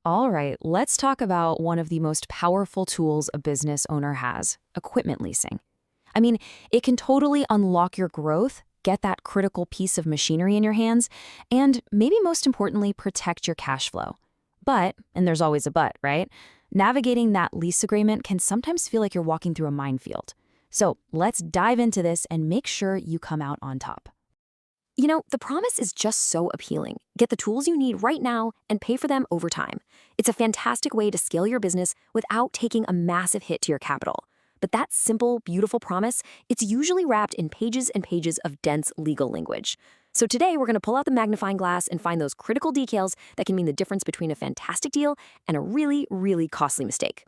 All right, let's talk about one of the most powerful tools a business owner has, equipment leasing. I mean, it can totally unlock your growth, get that critical piece of machinery in your hands, and maybe most importantly, protect your cash flow. But, and there's always a but, right? Navigating that lease agreement can sometimes feel like you're walking through a minefield. So let's dive into this and make sure you come out on top. The promise is just so appealing. Get the tools you need right now and pay for them over time. It's a fantastic way to scale your business without taking a massive hit to your capital. But that simple, beautiful promise, it's usually wrapped in pages and pages of dense legal language. So today we're going to pull out the magnifying glass and find those critical details that can mean the difference between a fantastic deal and a really, really costly mistake.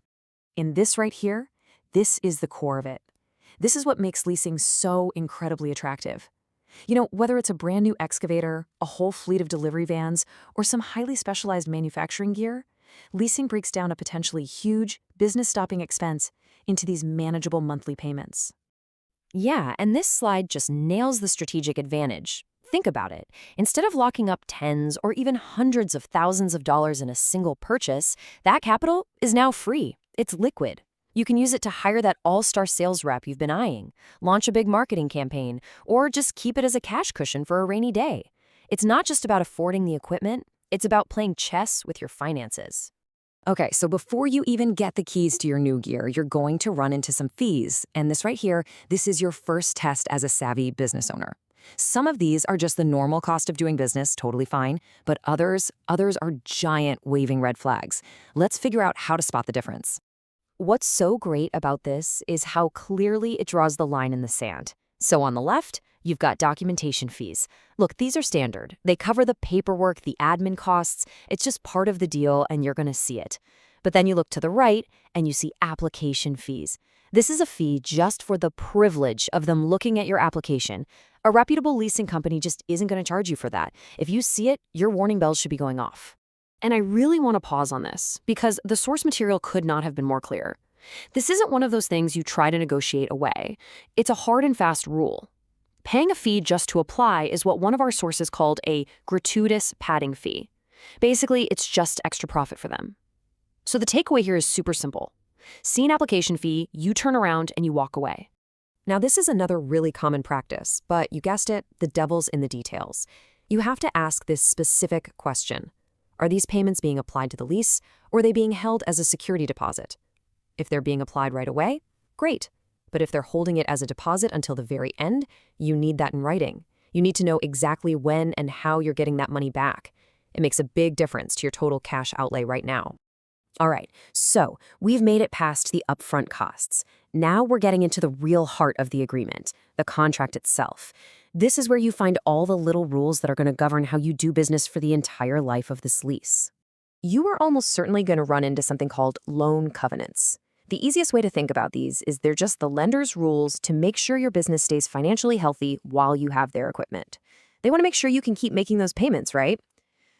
In this right here, this is the core of it. This is what makes leasing so incredibly attractive. Whether it's a brand new excavator, a whole fleet of delivery vans, or some highly specialized manufacturing gear, leasing breaks down a potentially huge, business-stopping expense into these manageable monthly payments. Yeah, and this slide just nails the strategic advantage. Think about it. Instead of locking up tens or even hundreds of thousands of dollars in a single purchase, that capital is now free. It's liquid. You can use it to hire that all-star sales rep you've been eyeing, launch a big marketing campaign, or just keep it as a cash cushion for a rainy day. It's not just about affording the equipment, it's about playing chess with your finances. Okay, so before you even get the keys to your new gear, you're going to run into some fees. And this right here, this is your first test as a savvy business owner. Some of these are just the normal cost of doing business, totally fine, but others are giant waving red flags. Let's figure out how to spot the difference. What's so great about this is how clearly it draws the line in the sand. So on the left, you've got documentation fees. Look, these are standard. They cover the paperwork, the admin costs. It's just part of the deal, and you're going to see it. But then you look to the right, and you see application fees. This is a fee just for the privilege of them looking at your application. A reputable leasing company just isn't going to charge you for that. If you see it, your warning bells should be going off. And I really want to pause on this, because the source material could not have been more clear. This isn't one of those things you try to negotiate away. It's a hard and fast rule. Paying a fee just to apply is what one of our sources called a gratuitous padding fee. Basically, it's just extra profit for them. So the takeaway here is super simple. See an application fee, you turn around, and you walk away. Now, this is another really common practice, but you guessed it, the devil's in the details. You have to ask this specific question. Are these payments being applied to the lease, or are they being held as a security deposit? If they're being applied right away, great. But if they're holding it as a deposit until the very end, you need that in writing. You need to know exactly when and how you're getting that money back. It makes a big difference to your total cash outlay right now. All right, so we've made it past the upfront costs. Now we're getting into the real heart of the agreement, the contract itself. This is where you find all the little rules that are going to govern how you do business for the entire life of this lease. You are almost certainly going to run into something called loan covenants. The easiest way to think about these is they're just the lender's rules to make sure your business stays financially healthy while you have their equipment. They want to make sure you can keep making those payments, right?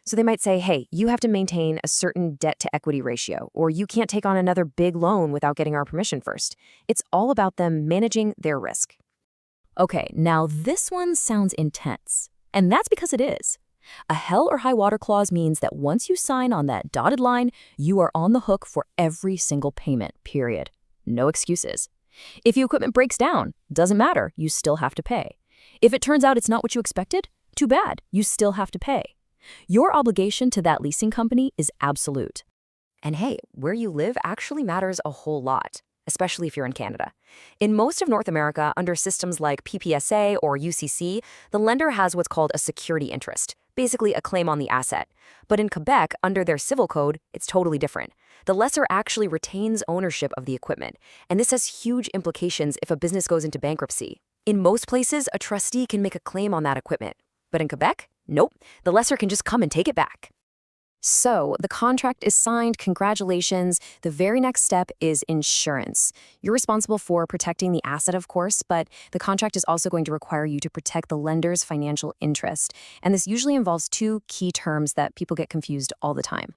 So they might say, hey, you have to maintain a certain debt-to-equity ratio, or you can't take on another big loan without getting our permission first. It's all about them managing their risk. Okay, now this one sounds intense, and that's because it is. A hell or high water clause means that once you sign on that dotted line, you are on the hook for every single payment, period. No excuses. If your equipment breaks down, doesn't matter, you still have to pay. If it turns out it's not what you expected, too bad, you still have to pay. Your obligation to that leasing company is absolute. And hey, where you live actually matters a whole lot, especially if you're in Canada. In most of North America, under systems like PPSA or UCC, the lender has what's called a security interest, basically a claim on the asset. But in Quebec, under their civil code, it's totally different. The lessor actually retains ownership of the equipment, and this has huge implications if a business goes into bankruptcy. In most places, a trustee can make a claim on that equipment. But in Quebec, nope, the lessor can just come and take it back. So, the contract is signed, congratulations. The very next step is insurance. You're responsible for protecting the asset, of course, but the contract is also going to require you to protect the lender's financial interest. And this usually involves two key terms that people get confused all the time.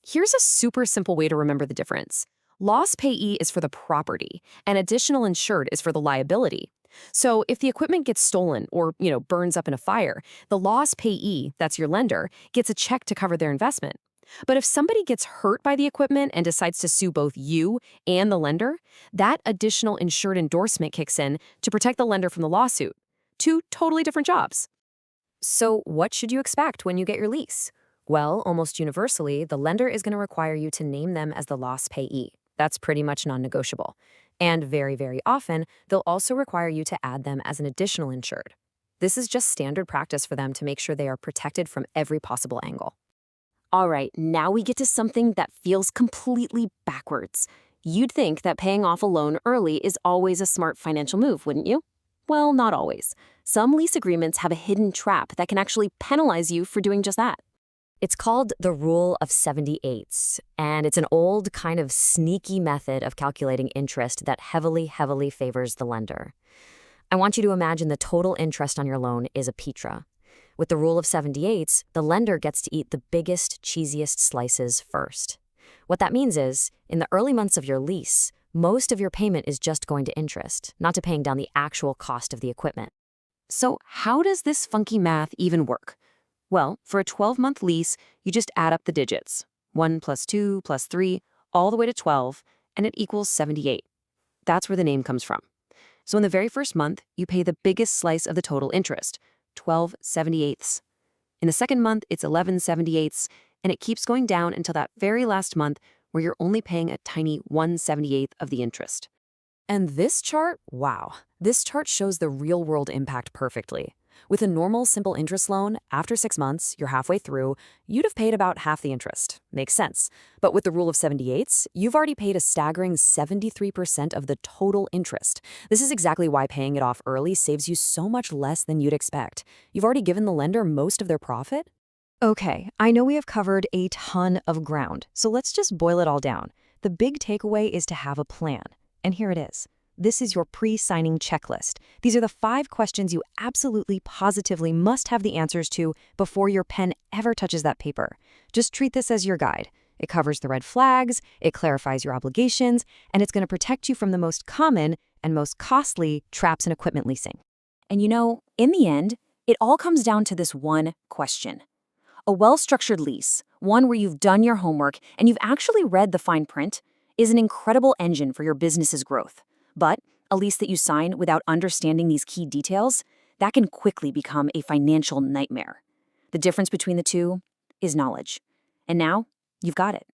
Here's a super simple way to remember the difference. Loss payee is for the property, and additional insured is for the liability. So if the equipment gets stolen or, burns up in a fire, the loss payee, that's your lender, gets a check to cover their investment. But if somebody gets hurt by the equipment and decides to sue both you and the lender, that additional insured endorsement kicks in to protect the lender from the lawsuit. Two totally different jobs. So what should you expect when you get your lease? Well, almost universally, the lender is going to require you to name them as the loss payee. That's pretty much non-negotiable. And very, very often, they'll also require you to add them as an additional insured. This is just standard practice for them to make sure they are protected from every possible angle. All right, now we get to something that feels completely backwards. You'd think that paying off a loan early is always a smart financial move, wouldn't you? Well, not always. Some lease agreements have a hidden trap that can actually penalize you for doing just that. It's called the Rule of 78s, and it's an old, kind of sneaky method of calculating interest that heavily favors the lender. I want you to imagine the total interest on your loan is a pizza. With the Rule of 78s, the lender gets to eat the biggest, cheesiest slices first. What that means is, in the early months of your lease, most of your payment is just going to interest, not to paying down the actual cost of the equipment. So how does this funky math even work? Well, for a 12-month lease, you just add up the digits. 1 plus 2 plus 3, all the way to 12, and it equals 78. That's where the name comes from. So in the very first month, you pay the biggest slice of the total interest, 12/78. In the second month, it's 11/78, and it keeps going down until that very last month where you're only paying a tiny 1/78 of the interest. And this chart, wow, this chart shows the real-world impact perfectly. With a normal, simple interest loan, after 6 months, you're halfway through, you'd have paid about half the interest. Makes sense. But with the Rule of 78s, you've already paid a staggering 73% of the total interest. This is exactly why paying it off early saves you so much less than you'd expect. You've already given the lender most of their profit. Okay, I know we have covered a ton of ground, so let's just boil it all down. The big takeaway is to have a plan. And here it is. This is your pre-signing checklist. These are the 5 questions you absolutely, positively must have the answers to before your pen ever touches that paper. Just treat this as your guide. It covers the red flags, it clarifies your obligations, and it's going to protect you from the most common and most costly traps in equipment leasing. And you know, in the end, it all comes down to this one question. A well-structured lease, one where you've done your homework and you've actually read the fine print, is an incredible engine for your business's growth. But a lease that you sign without understanding these key details, that can quickly become a financial nightmare. The difference between the two is knowledge. And now, you've got it.